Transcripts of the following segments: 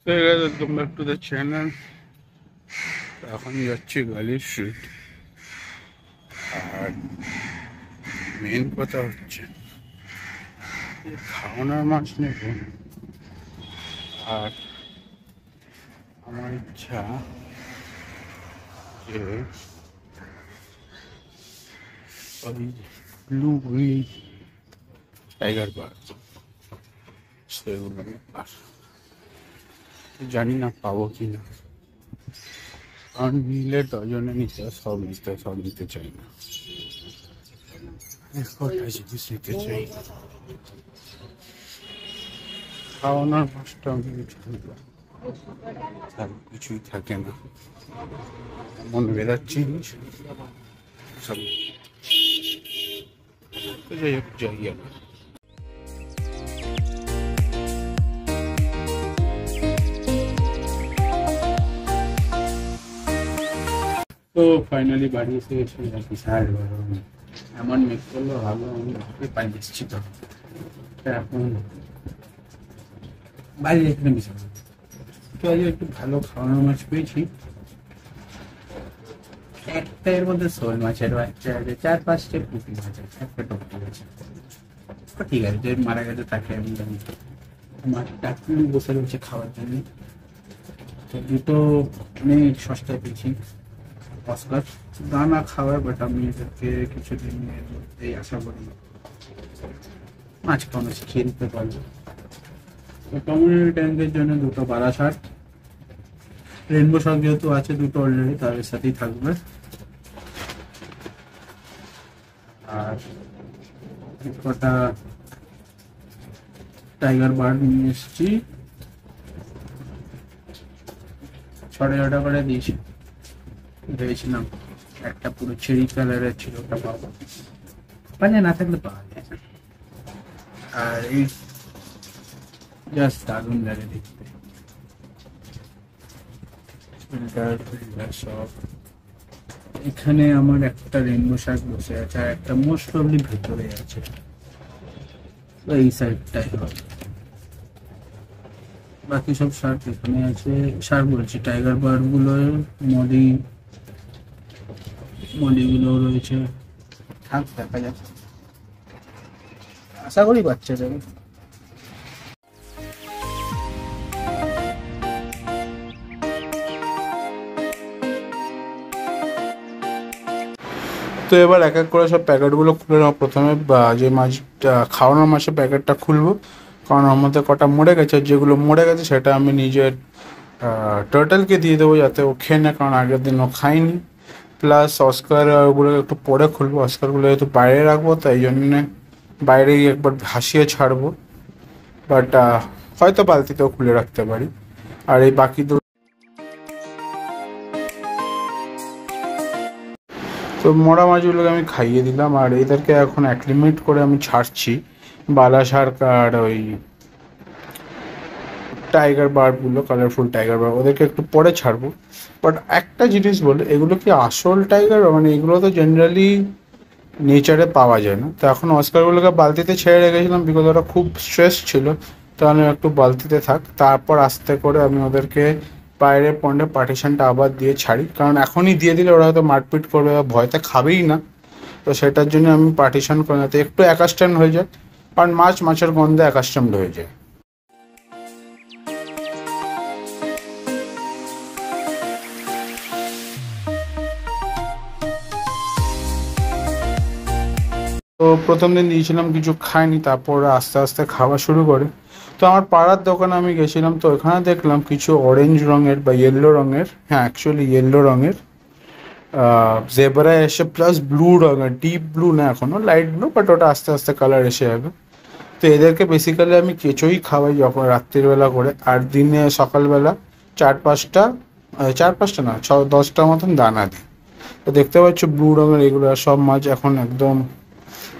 Hey guys, welcome back to the channel. এখন যাচ্ছি গালি স্ট্রিট। আর মেন কথা হচ্ছে খাওয়ানোর মাছ নেব। আর আমার ইচ্ছা যে ওই ব্লু টাইগার বার সেগুলো আর জানি না পাবো কি না, কারণ নিলে ডজনে সব নিতে চাই না, কটা জিনিস নিতে চাই। খাওয়ানোর মাছটা আমি কিছুই থাকে না, এমন বেদার জিনিস সব। তো যাই হোক, যাই আবার। তো ফাইনালি বাড়ি এসে গেছি আর কি, 12:30 এমন মেক করলো, ভালো আমি পাই এসছি। তো এখন বাইরে এখানে বিশাল তো আজ একটু ভালো খাওয়ানোর মাছ পেয়েছি। একটা এর মধ্যে শোল মাছের বাচ্চা আছে, 4-5টা পুঁটি মাছ আছে, একটা টপকি আছে। ঠিক আছে, যে মারা গেছে তাকে আমি জানি। আমার ডাক্তার বসে রয়েছে খাওয়ার জন্য। তো দুটো আমি সস্তায় পেয়েছি অস্কার দানা খাওয়ার, বাট আমি এদেরকে কিছুদিনের মধ্যেই আশা করি মাছ খাওয়ানো শিখিয়ে দিতে পারবো। তো কমিউনিটি ট্যাঙ্কের জন্য দুটো বারাসাত, রেনবো শাক যেহেতু আছে দুটো অলরেডি, তাদের সাথেই থাকবে। আর কটা টাইগার বার্ড নিয়ে এসেছি, 6.5 করে দিয়েছি। ভেবেছিলাম একটা পুরো চেরি কালারের ছিল, ওটা পাবো, পাঞ্জা না থাকলে পাওয়া যায় না। আর এই জাস্ট দারুণ লাগে দেখতে, সব। এখানে আমার একটা রেনবো শাক বসে আছে, আর একটা মোস্ট প্রবলি ভেতরে আছে, তো এই সাইডটাই হবে। বাকি সব শার্ক এখানে আছে। শার্ক বলছি, টাইগার বার্ড গুলো, মডিগুলো রয়েছে। থাক, দেখা যাক, আশা করি বাচ্চা যাবে। তো এবার এক এক করে সব প্যাকেটগুলো খুলে নেওয়া। প্রথমে যে মাছটা খাওয়ানোর মাছের প্যাকেটটা খুলবো, কারণ আমার মধ্যে কটা মরে গেছে, যেগুলো মরে গেছে সেটা আমি নিজের টার্টলকে দিয়ে দেবো যাতে ও খেয়ে নেয়, কারণ আগের দিন ও খায়নি। প্লাস অস্কারগুলো একটু পরে খুলবো, অস্কারগুলো যেহেতু বাইরে রাখবো তাই জন্যে বাইরে গিয়ে একবার ভাসিয়ে ছাড়বো, বাট হয়তো বালতিতেও খুলে রাখতে পারি। আর এই বাকি তো মরা মাছগুলোকে আমি খাইয়ে দিলাম, আর এদেরকে এখন অ্যাক্লিমেট করে আমি ছাড়ছি। বালা শার্ক আর ওই টাইগার বার্ডগুলো, কালারফুল টাইগার বার্ড, ওদেরকে একটু পরে ছাড়বো। বাট একটা জিনিস বলে, এগুলো কি আসল টাইগার? মানে এগুলো তো জেনারেলি নেচারে পাওয়া যায় না। তো এখন অস্কারগুলোকে বালতিতে ছেড়ে রেখেছিলাম, বিকজ ওরা খুব স্ট্রেস ছিল, তাহলে একটু বালতিতে থাক, তারপর আস্তে করে আমি ওদেরকে বাইরে পন্ডে পার্টিশনটা আবার দিয়ে ছাড়ি, কারণ এখনই দিয়ে দিলে ওরা হয়তো মারপিট করবে বা ভয়তে খাবেই না। তো সেটার জন্য আমি পার্টিশন করে যাতে একটু অ্যাকাস্ট্যান্ড হয়ে যায়, কারণ মাছের গন্ধে অ্যাকাস্ট্যান্ড হয়ে যায়। তো প্রথম দিন দিয়েছিলাম, কিছু খায়নি, তারপর আস্তে আস্তে খাওয়া শুরু করে। তো আমার পাড়ার দোকানে আমি গেছিলাম, তো ওখানে দেখলাম কিছু অরেঞ্জ রঙের বা ইয়েলো রঙের, হ্যাঁ অ্যাকচুয়ালি ইয়েলো রঙের জেব্রা এসে, প্লাস ব্লু রঙের, ডিপ ব্লু না এখনও, লাইট ব্লু, বাট ওটা আস্তে আস্তে কালার এসে যাবে। তো এদেরকে বেসিক্যালি আমি কেঁচোই খাওয়াই যখন রাত্রিবেলা করে, আর দিনে সকালবেলা 4-5টা না 10টা মতন দানা দিই। তো দেখতে পাচ্ছ ব্লু রঙের এগুলো সব মাছ এখন একদম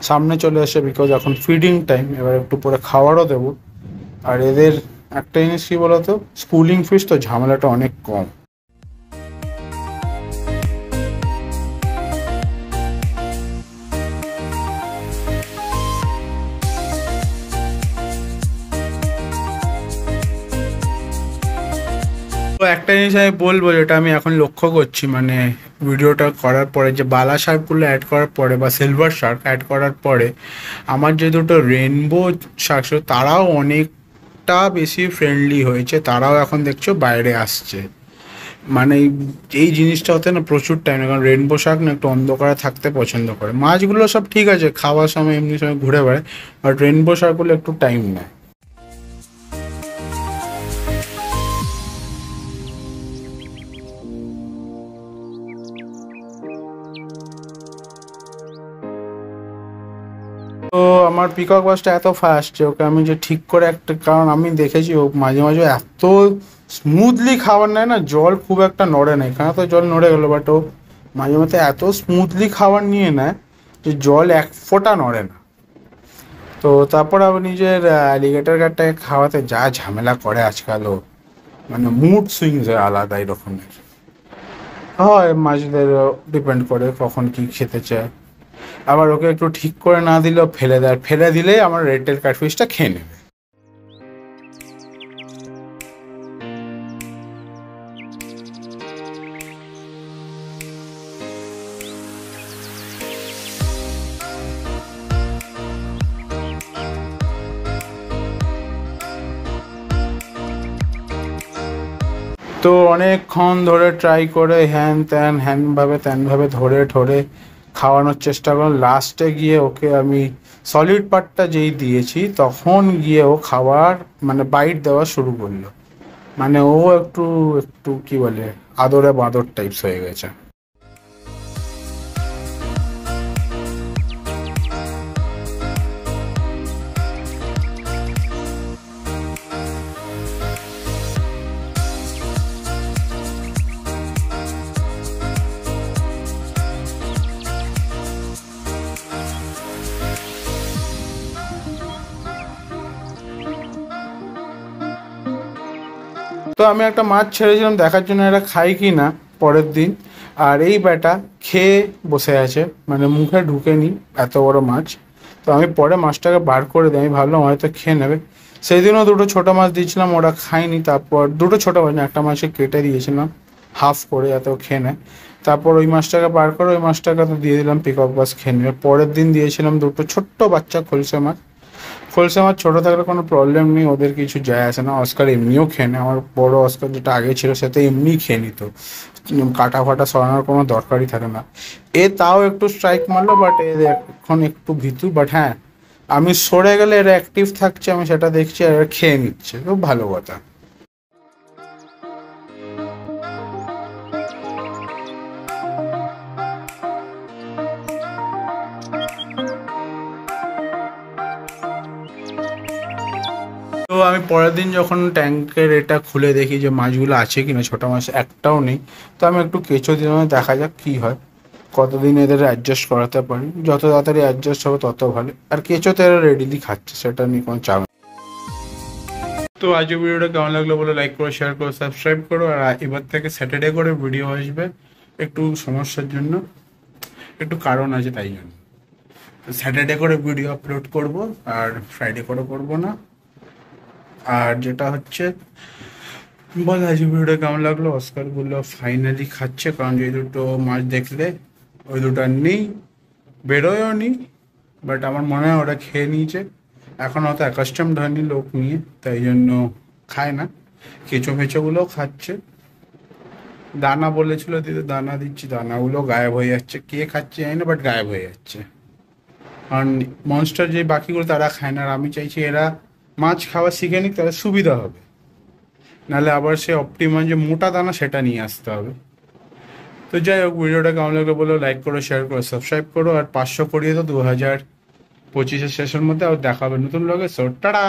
সামনে চলে আসে, বিকজ এখন ফিডিং টাইম, এবার একটু পরে খাওয়ারও দেবো। আর এদের একটা জিনিস কী বলতো, স্কুলিং ফিস, তো ঝামেলাটা অনেক কম। তো একটা জিনিস আমি বলবো, যেটা আমি এখন লক্ষ্য করছি, মানে ভিডিওটা করার পরে, যে বালা শার্কগুলো অ্যাড করার পরে বা সিলভার শার্ক অ্যাড করার পরে আমার যে দুটো রেনবো শার্ক ছিল তারাও অনেকটা বেশি ফ্রেন্ডলি হয়েছে, তারাও এখন দেখছো বাইরে আসছে। মানে এই জিনিসটা হতে না প্রচুর টাইম, কারণ রেনবো শার্ক না একটু অন্ধকারে থাকতে পছন্দ করে। মাছগুলো সব ঠিক আছে, খাওয়ার সময় এমনি সময় ঘুরে বেড়ায়, বাট রেনবো শার্কগুলো একটু টাইম নেয়। তো আমার পিকক বাসটা এত ফাস্ট যে ওকে আমি যে ঠিক করে একটা, কারণ আমি দেখেছি ও মাঝে মাঝে এত স্মুথলি খাবার নেয় না, জল খুব একটা নড়ে না, এখানে তো জল নড়ে গেলো, বাট ও মাঝে মাঝে এত স্মুথলি খাবার নিয়ে নেয় যে জল এক ফোঁটা নড়ে না। তো তারপর আবার নিজের অ্যালিগেটর গার্ডটাকে খাওয়াতে যা ঝামেলা করে আজকাল ও, মানে মুড সুইংস হয় আলাদা এরকমের হয়। মাছদের ডিপেন্ড করে কখন কি খেতে চায়। আবার ওকে একটু ঠিক করে না দিলেও ফেলে দেয়, ফেলে দিলেই আমার রেড টেল ক্যাটফিশটা খেয়ে নেবে। তো অনেকক্ষণ ধরে ট্রাই করে হ্যানভাবে ত্যানভাবে ধরে ঠরে খাওয়ানোর চেষ্টা করলাম। লাস্টে গিয়ে ওকে আমি সলিড পার্টটা যেই দিয়েছি তখন গিয়ে ও খাওয়ার মানে বাইট দেওয়া শুরু করলো। মানে ও একটু একটু কি বলে আদরে বাঁদর টাইপস হয়ে গেছে। তো আমি একটা মাছ ছেড়েছিলাম দেখার জন্য এটা খাই কি না পরের দিন, আর এই ব্যাটা খেয়ে বসে আছে, মানে মুখে ঢুকেনি এত বড় মাছ। তো আমি পরে মাছটাকে বার করে দিই, আমি ভাবলাম হয়তো খেয়ে নেবে। সেই দিনও দুটো ছোটো মাছ দিয়েছিলাম, ওরা খায়নি। তারপর দুটো ছোটো মাছ না, একটা মাছকে কেটে দিয়েছিলাম হাফ করে যাতে ও খেয়ে নেয়। তারপর ওই মাছটাকে বার করে ওই মাছটাকে তো দিয়ে দিলাম পিকক বাস খেয়ে নেবে। পরের দিন দিয়েছিলাম দুটো ছোট্ট বাচ্চা খলসে মাছ। খলসে মাছ ছোটো থাকলে কোনো প্রবলেম নেই, ওদের কিছু যায় আসে না, অস্কার এমনিও খেয়ে নেয়। আমার বড় অস্কার যেটা আগে ছিল সেটা এমনি খেয়ে নিত, কাটা ফাটা সরানোর কোনো দরকারই থাকে না। এ তাও একটু স্ট্রাইক মারলো, বাট এখন একটু ভীতু। বাট হ্যাঁ, আমি সরে গেলে এরা অ্যাক্টিভ থাকছে, আমি সেটা দেখছি, আর এরা খেয়ে নিচ্ছে, খুব ভালো কথা। তো আমি পরের দিন যখন ট্যাঙ্কের এটা খুলে দেখি যে মাছগুলো আছে কিনা, ছোটো মাছ একটাও নেই। তো আমি একটু কেঁচো দিলাম, দেখা যাক কী হয়, কতদিন এদের অ্যাডজাস্ট করাতে পারি। যত তাড়াতাড়ি অ্যাডজাস্ট হবে তত ভালো। আর কেঁচো তো এরা রেডিলি খাচ্ছে, সেটা নিয়ে কোনো চাপ নেই। তো আজকের ভিডিওটা কেমন লাগলো বলে লাইক করো, শেয়ার করো, সাবস্ক্রাইব করো। আর এবার থেকে স্যাটারডে করে ভিডিও আসবে, একটু সমস্যার জন্য, একটু কারণ আছে তাই জন্য। স্যাটারডে করে ভিডিও আপলোড করব, আর ফ্রাইডে করে করবো না। আর যেটা হচ্ছে বল, আজ ভিডিওটা কেমন লাগলো। অস্কারগুলো ফাইনালি খাচ্ছে, কারণ যে দুটো মাছ দেখলে ওই দুটো নেই, বেরোয়ও নি, বাট আমার মনে হয় ওরা খেয়ে নিয়েছে। এখন হয়তো অ্যাকাস্টমড হয়নি লোক নিয়ে, তাই জন্য খায় না। কেঁচো ফেঁচোগুলোও খাচ্ছে। দানা বলেছিল দিদি, দানা দিচ্ছি, দানাগুলো গায়েব হয়ে যাচ্ছে, কে খাচ্ছে জানি না, বাট গায়েব হয়ে যাচ্ছে। কারণ মনস্টার যে বাকিগুলো তারা খায় না, আর আমি চাইছি এরা মাছ খাওয়া শিখে নিক, তাহলে সুবিধা হবে। নাহলে আবার সে অপটিমাম যে মোটা দানা সেটা নিয়ে আসতে হবে। তো যাই হোক, ভিডিওটা কেমন লাগলো বলো, লাইক করো, শেয়ার করো, সাবস্ক্রাইব করো। আর 500 করিয়ে তো 2025-এর শেষের মধ্যে আর দেখা হবে নতুন ব্লগে। So tata.